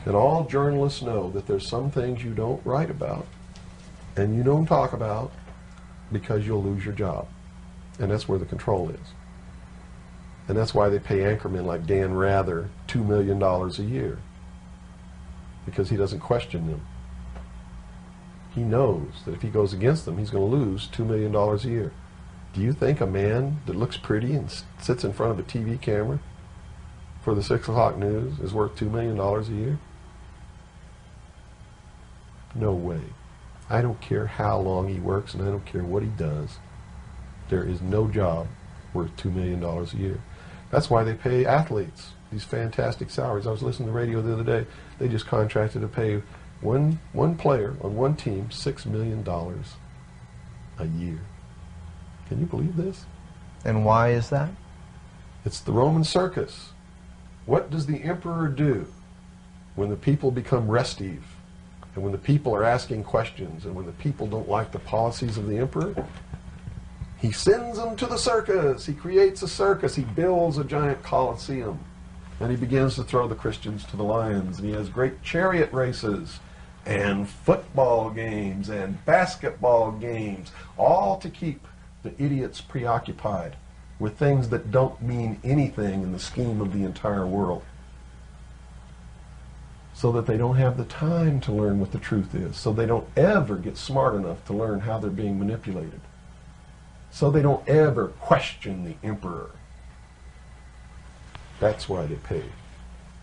And all journalists know that there's some things you don't write about and you don't talk about because you'll lose your job. And that's where the control is. And that's why they pay anchormen like Dan Rather $2 million a year, because he doesn't question them. He knows that if he goes against them, he's going to lose $2 million a year. Do you think a man that looks pretty and sits in front of a TV camera for the 6 o'clock news is worth $2 million a year? No way. I don't care how long he works, and I don't care what he does. There is no job worth $2 million a year. That's why they pay athletes these fantastic salaries. I was listening to the radio the other day. They just contracted to pay one player on one team $6 million a year. Can you believe this? And why is that? It's the Roman circus. What does the emperor do when the people become restive, and when the people are asking questions, and when the people don't like the policies of the emperor? He sends them to the circus. He creates a circus. He builds a giant coliseum. And he begins to throw the Christians to the lions. And he has great chariot races and football games and basketball games, all to keep the idiots preoccupied with things that don't mean anything in the scheme of the entire world, so that they don't have the time to learn what the truth is, so they don't ever get smart enough to learn how they're being manipulated, so they don't ever question the emperor. That's why they pay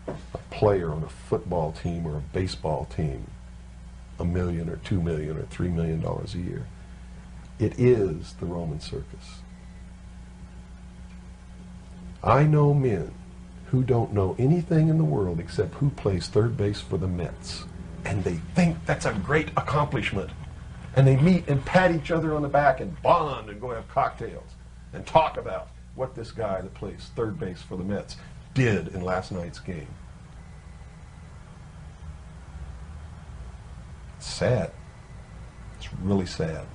a player on a football team or a baseball team $1 million or $2 million or $3 million a year. It is the Roman circus. I know men who don't know anything in the world except who plays third base for the Mets, and they think that's a great accomplishment. And they meet and pat each other on the back and bond and go have cocktails and talk about what this guy that plays third base for the Mets did in last night's game. It's sad. It's really sad.